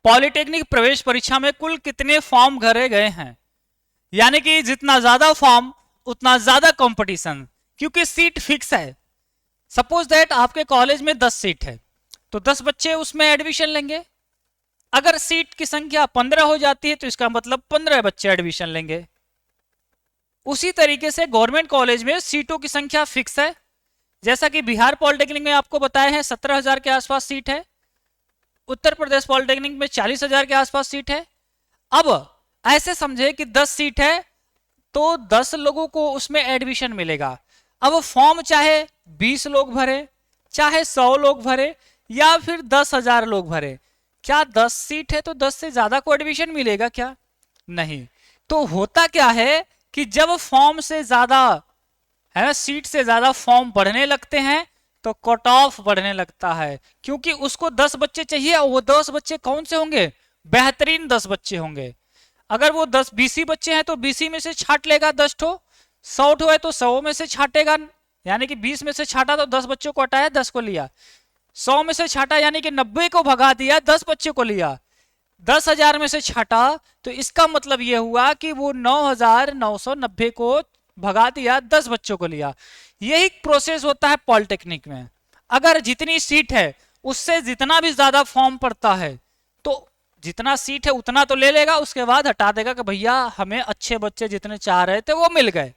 Polytechnic प्रवेश परीक्षा में कुल कितने फॉर्म भरे गए हैं, यानी कि जितना ज्यादा फॉर्म उतना ज्यादा कंपटीशन, क्योंकि सीट फिक्स है। सपोज दैट आपके कॉलेज में 10 सीट है, तो 10 बच्चे उसमें एडमिशन लेंगे। अगर सीट की संख्या 15 हो जाती है तो इसका मतलब 15 बच्चे एडमिशन लेंगे। उसी तरीके से गवर्नमेंट कॉलेज में सीटों की संख्या फिक्स है। जैसा कि बिहार पॉलिटेक्निक में आपको बताए हैं 17,000 के आसपास सीट है, उत्तर प्रदेश पॉलिटेक्निक में 40,000 के आसपास सीट है। अब ऐसे समझे कि 10 सीट है तो 10 लोगों को उसमें एडमिशन मिलेगा। अब फॉर्म चाहे 20 लोग भरे, चाहे 100 लोग भरे, या फिर 10,000 लोग भरे, क्या 10 सीट है तो 10 से ज्यादा को एडमिशन मिलेगा क्या? नहीं। तो होता क्या है कि जब फॉर्म से ज्यादा है ना, सीट से ज्यादा फॉर्म बढ़ने लगते हैं तो कट ऑफ बढ़ने लगता है, क्योंकि उसको 10 बच्चे चाहिए और वो 10 बच्चे कौन से होंगे? बेहतरीन 10 बच्चे होंगे। अगर वो 10 बीसी बच्चे हैं तो बीसी में से छाट लेगा 10 ठो, 100 ठो है तो 100 में से छाटेगा, यानी कि 20 में से छाटा तो 10 बच्चों को हटाया 10 को लिया, 100 में से छाटा यानी कि 90 को भगा दिया 10 बच्चे को लिया, 10,000 में से छाटा तो इसका मतलब यह हुआ कि वो 9,990 को भगा दिया 10 बच्चों को लिया। यही प्रोसेस होता है पॉलिटेक्निक में। अगर जितनी सीट है उससे जितना भी ज्यादा फॉर्म पड़ता है तो जितना सीट है उतना तो ले लेगा, उसके बाद हटा देगा कि भैया हमें अच्छे बच्चे जितने चाह रहे थे वो मिल गए।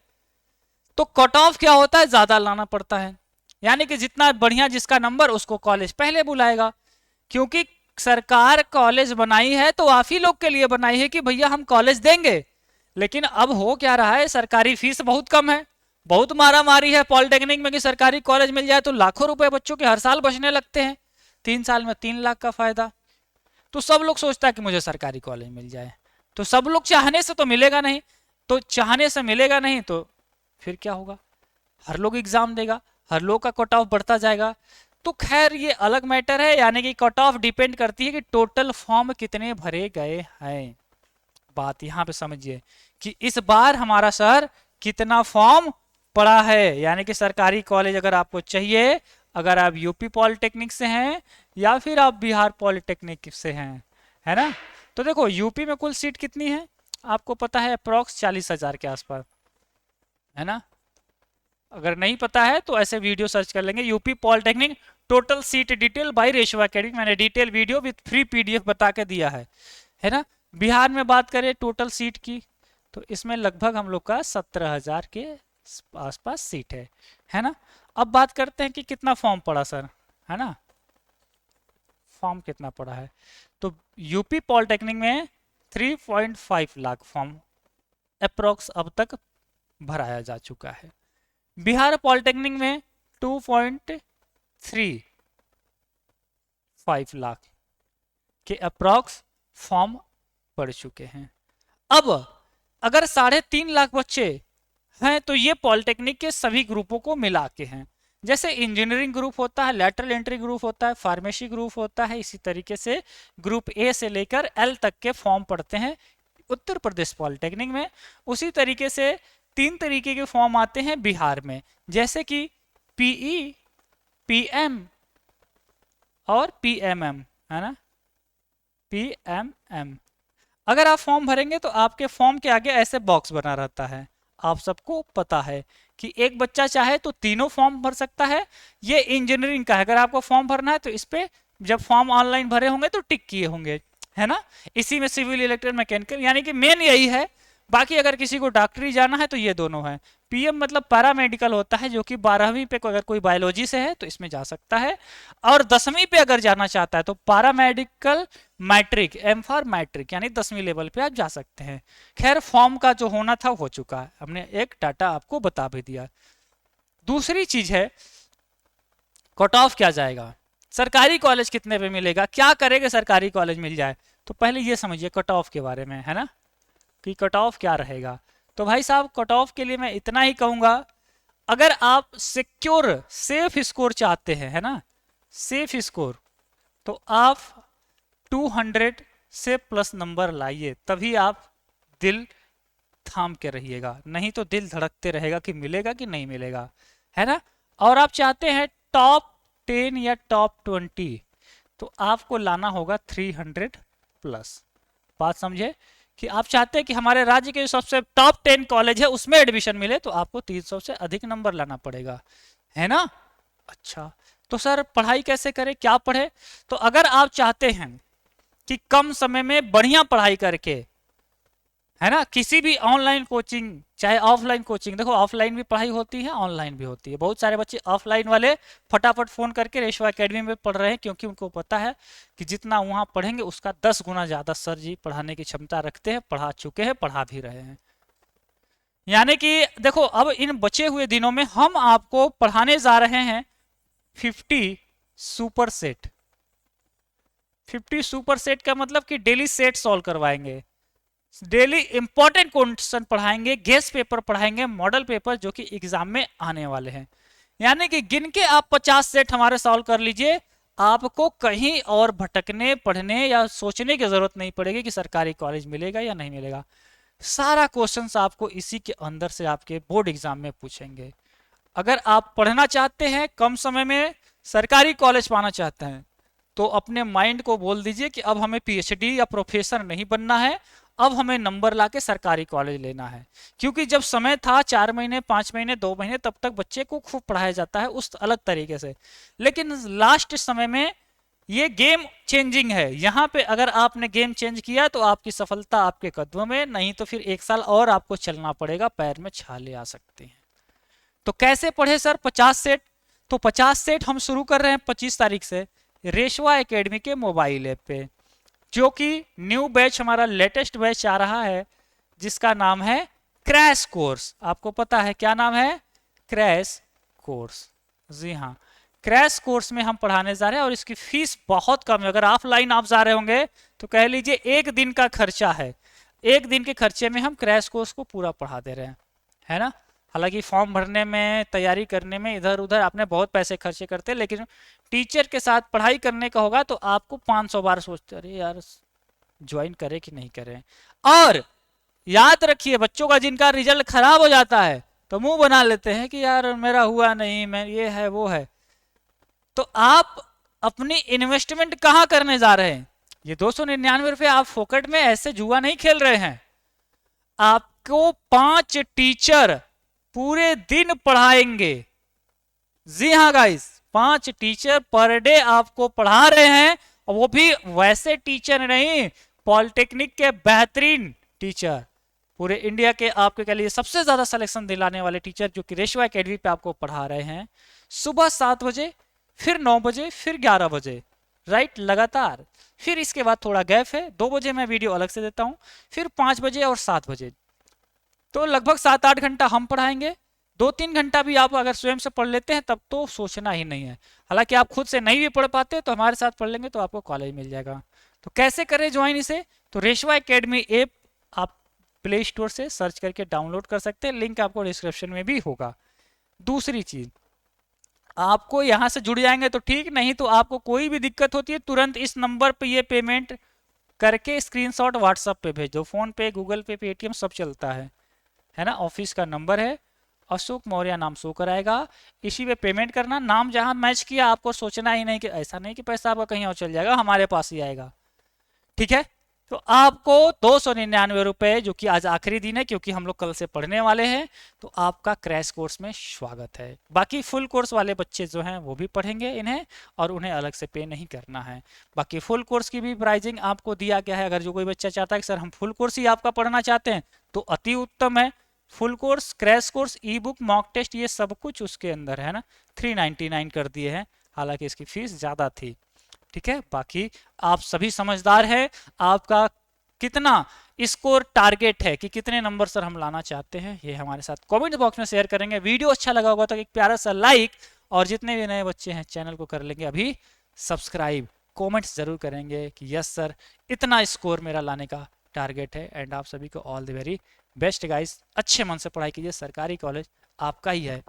तो कट ऑफ क्या होता है? ज्यादा लाना पड़ता है, यानी कि जितना बढ़िया जिसका नंबर उसको कॉलेज पहले बुलाएगा। क्योंकि सरकार कॉलेज बनाई है तो आप ही लोग के लिए बनाई है कि भैया हम कॉलेज देंगे। लेकिन अब हो क्या रहा है, सरकारी फीस बहुत कम है, बहुत मारा मारी है पॉलिटेक्निक में कि सरकारी कॉलेज मिल जाए तो लाखों रुपए बच्चों के हर साल बचने लगते हैं, 3 साल में 3 लाख का फायदा। तो सब लोग सोचता है कि मुझे सरकारी कॉलेज मिल जाए, तो सब लोग चाहने से तो मिलेगा नहीं, तो चाहने से मिलेगा नहीं तो फिर क्या होगा? हर लोग एग्जाम देगा, हर लोग का कट ऑफ बढ़ता जाएगा। तो खैर ये अलग मैटर है, यानी कि कट ऑफ डिपेंड करती है कि टोटल फॉर्म कितने भरे गए हैं। बात यहां पे समझिए कि इस बार हमारा सर कितना फॉर्म पड़ा है, यानी कि सरकारी कॉलेज अगर आपको चाहिए, अगर आप यूपी पॉलिटेक्निक से हैं या फिर आप बिहार पॉलिटेक्निक से हैं, है ना। तो देखो यूपी में कुल सीट कितनी है आपको पता है? अप्रॉक्स 40,000 के आसपास, है ना। अगर नहीं पता है तो ऐसे वीडियो सर्च कर लेंगे, UP polytechnic total seat detail by ratio academy, मैंने detail video with free PDF बता के दिया है ना। बिहार में बात करें टोटल सीट की तो इसमें लगभग हम लोग का 17,000 के आसपास सीट है ना। अब बात करते हैं कि कितना फॉर्म पड़ा सर, है ना, फॉर्म कितना पड़ा है। तो यूपी पॉलिटेक्निक में 3.5 लाख फॉर्म अप्रोक्स अब तक भराया जा चुका है। बिहार पॉलिटेक्निक में 2.35 लाख के अप्रॉक्स फॉर्म पड़ चुके हैं। अब अगर 3.5 लाख बच्चे हैं तो ये पॉलिटेक्निक के सभी ग्रुपों को मिला के हैं। जैसे इंजीनियरिंग ग्रुप होता है, लैटरल एंट्री ग्रुप होता है, फार्मेसी ग्रुप होता है, इसी तरीके से ग्रुप ए से लेकर एल तक के फॉर्म पड़ते हैं उत्तर प्रदेश पॉलिटेक्निक में। उसी तरीके से 3 तरीके के फॉर्म आते हैं बिहार में, जैसे कि पीई, पीएम और पीएमएम, है ना, पीएमएम। अगर आप फॉर्म भरेंगे तो आपके फॉर्म के आगे ऐसे बॉक्स बना रहता है। आप सबको पता है कि एक बच्चा चाहे तो तीनों फॉर्म भर सकता है। ये इंजीनियरिंग का है, अगर आपको फॉर्म भरना है तो इस पे जब फॉर्म ऑनलाइन भरे होंगे तो टिक किए होंगे, है ना। इसी में सिविल, इलेक्ट्रिकल, मैकेनिकल, यानी कि मेन यही है। बाकी अगर किसी को डॉक्टरी जाना है तो ये दोनों है। पीएम मतलब पैरामेडिकल होता है, जो कि 12वीं पे अगर कोई बायोलॉजी से है तो इसमें जा सकता है, और 10वीं पे अगर जाना चाहता है तो paramedical matric, M for matric, यानी 10वीं लेवल पे आप जा सकते हैं। खैर फॉर्म का जो होना था हो चुका है, हमने एक डाटा आपको बता भी दिया। दूसरी चीज है कट ऑफ क्या जाएगा, सरकारी कॉलेज कितने पे मिलेगा, क्या करेगा सरकारी कॉलेज मिल जाए। तो पहले ये समझिए कट ऑफ के बारे में, है ना, कि कट ऑफ क्या रहेगा। तो भाई साहब कट ऑफ के लिए मैं इतना ही कहूंगा, अगर आप सिक्योर सेफ स्कोर चाहते हैं, है ना, सेफ स्कोर, तो आप 200 से प्लस नंबर लाइए, तभी आप दिल थाम के रहिएगा, नहीं तो दिल धड़कते रहेगा कि मिलेगा कि नहीं मिलेगा, है ना। और आप चाहते हैं टॉप 10 या टॉप 20, तो आपको लाना होगा 300 प्लस। बात समझे कि आप चाहते हैं कि हमारे राज्य के सबसे टॉप 10 कॉलेज है उसमें एडमिशन मिले तो आपको 300 से अधिक नंबर लाना पड़ेगा, है ना। अच्छा, तो सर पढ़ाई कैसे करें, क्या पढ़े? तो अगर आप चाहते हैं कि कम समय में बढ़िया पढ़ाई करके, है ना, किसी भी ऑनलाइन कोचिंग चाहे ऑफलाइन कोचिंग, देखो ऑफलाइन भी पढ़ाई होती है ऑनलाइन भी होती है, बहुत सारे बच्चे ऑफलाइन वाले फटाफट फोन करके रेशवा एकेडमी में पढ़ रहे हैं क्योंकि उनको पता है कि जितना वहां पढ़ेंगे उसका 10 गुना ज्यादा सर जी पढ़ाने की क्षमता रखते हैं, पढ़ा चुके हैं, पढ़ा भी रहे हैं। यानी कि देखो अब इन बचे हुए दिनों में हम आपको पढ़ाने जा रहे हैं 50 सुपर सेट। 50 सुपर सेट का मतलब कि डेली सेट सॉल्व करवाएंगे, डेली इंपॉर्टेंट क्वेश्चन पढ़ाएंगे, गेस्ट पेपर पढ़ाएंगे, मॉडल पेपर जो कि एग्जाम में आने वाले हैं। यानी कि गिन के आप 50 सेट हमारे सॉल्व कर लीजिए, आपको कहीं और भटकने पढ़ने या सोचने की जरूरत नहीं पड़ेगी कि सरकारी कॉलेज मिलेगा या नहीं मिलेगा। सारा क्वेश्चंस आपको इसी के अंदर से आपके बोर्ड एग्जाम में पूछेंगे। अगर आप पढ़ना चाहते हैं कम समय में, सरकारी कॉलेज पाना चाहते हैं, तो अपने माइंड को बोल दीजिए कि अब हमें पीएचडी या प्रोफेसर नहीं बनना है, अब हमें नंबर लाके सरकारी कॉलेज लेना है। क्योंकि जब समय था 4 महीने 5 महीने 2 महीने तब तक बच्चे को खूब पढ़ाया जाता है उस अलग तरीके से, लेकिन लास्ट समय में ये गेम चेंजिंग है। यहाँ पे अगर आपने गेम चेंज किया तो आपकी सफलता आपके कदमों में, नहीं तो फिर 1 साल और आपको चलना पड़ेगा, पैर में छाले आ सकते हैं। तो कैसे पढ़े सर 50 सेट? तो 50 सेट हम शुरू कर रहे हैं 25 तारीख से रेशवा एकेडमी के मोबाइल ऐप पे, जो कि न्यू बैच हमारा लेटेस्ट बैच आ रहा है जिसका नाम है क्रैश कोर्स। आपको पता है क्या नाम है? Crash course. जी हाँ, क्रैश कोर्स में हम पढ़ाने जा रहे हैं और इसकी फीस बहुत कम है। अगर ऑफलाइन आप जा रहे होंगे तो कह लीजिए 1 दिन का खर्चा है, 1 दिन के खर्चे में हम क्रैश कोर्स को पूरा पढ़ा दे रहे हैं, है ना। हालांकि फॉर्म भरने में, तैयारी करने में इधर उधर आपने बहुत पैसे खर्चे करते हैं, लेकिन टीचर के साथ पढ़ाई करने का होगा तो आपको 500 बार सोचते अरे यार ज्वाइन करें कि नहीं करें। और याद रखिए बच्चों का जिनका रिजल्ट खराब हो जाता है तो मुंह बना लेते हैं कि यार मेरा हुआ नहीं, मैं ये है वो है। तो आप अपनी इन्वेस्टमेंट कहाँ करने जा रहे हैं? ये 299 रुपए आप फोकट में ऐसे जुआ नहीं खेल रहे हैं। आपको 5 टीचर पूरे दिन पढ़ाएंगे। जी हाँ गाइस, 5 टीचर पर डे आपको पढ़ा रहे हैं, और वो भी वैसे टीचर नहीं, पॉलिटेक्निक के बेहतरीन टीचर, पूरे इंडिया के आपके के लिए सबसे ज्यादा सिलेक्शन दिलाने वाले टीचर जो कि रेशवा एकेडमी पे आपको पढ़ा रहे हैं। सुबह 7 बजे, फिर 9 बजे, फिर 11 बजे, राइट, लगातार। फिर इसके बाद थोड़ा गैप है, 2 बजे मैं वीडियो अलग से देता हूं, फिर 5 बजे और 7 बजे। तो लगभग 7-8 घंटा हम पढ़ाएंगे। 2-3 घंटा भी आप अगर स्वयं से पढ़ लेते हैं तब तो सोचना ही नहीं है। हालांकि आप खुद से नहीं भी पढ़ पाते तो हमारे साथ पढ़ लेंगे तो आपको कॉलेज मिल जाएगा। तो कैसे करें ज्वाइन इसे? तो रेशवा एकेडमी ऐप आप प्ले स्टोर से सर्च करके डाउनलोड कर सकते हैं, लिंक आपको डिस्क्रिप्शन में भी होगा। दूसरी चीज, आपको यहां से जुड़ जाएंगे तो ठीक, नहीं तो आपको कोई भी दिक्कत होती है तुरंत इस नंबर पे ये पेमेंट करके स्क्रीनशॉट व्हाट्सएप पे भेजो। फोन पे, गूगल पे, पेटीएम सब चलता है ना। ऑफिस का नंबर है, अशोक मौर्य नाम शो कराएगा, इसी पे पेमेंट करना। नाम जहां मैच किया आपको सोचना ही नहीं कि ऐसा नहीं कि पैसा आपका कहीं और चल जाएगा, हमारे पास ही आएगा, ठीक है। तो आपको 299 रुपए, जो कि आज आखिरी दिन है क्योंकि हम लोग कल से पढ़ने वाले हैं, तो आपका क्रैश कोर्स में स्वागत है। बाकी फुल कोर्स वाले बच्चे जो हैं वो भी पढ़ेंगे इन्हें, और उन्हें अलग से पे नहीं करना है। बाकी फुल कोर्स की भी प्राइजिंग आपको दिया गया है। अगर जो कोई बच्चा चाहता है कि सर हम फुल कोर्स ही आपका पढ़ना चाहते हैं तो अति उत्तम है। Full course, crash course, e book, mock test, ये सब कुछ उसके अंदर है ना। 399 कर दिए हैं, हालांकि इसकी फीस ज्यादा थी, ठीक है। बाकी आप सभी समझदार हैं। आपका कितना स्कोर टारगेट है कि कितने नंबर सर हम लाना चाहते हैं, ये हमारे साथ कमेंट बॉक्स में शेयर करेंगे। वीडियो अच्छा लगा होगा तो एक प्यारा सा लाइक, और जितने भी नए बच्चे हैं चैनल को कर लेंगे अभी सब्सक्राइब। कमेंट्स जरूर करेंगे कि यस सर इतना स्कोर मेरा लाने का टारगेट है। एंड आप सभी को all the very best guys. अच्छे मन से पढ़ाई कीजिए, सरकारी कॉलेज आपका ही है।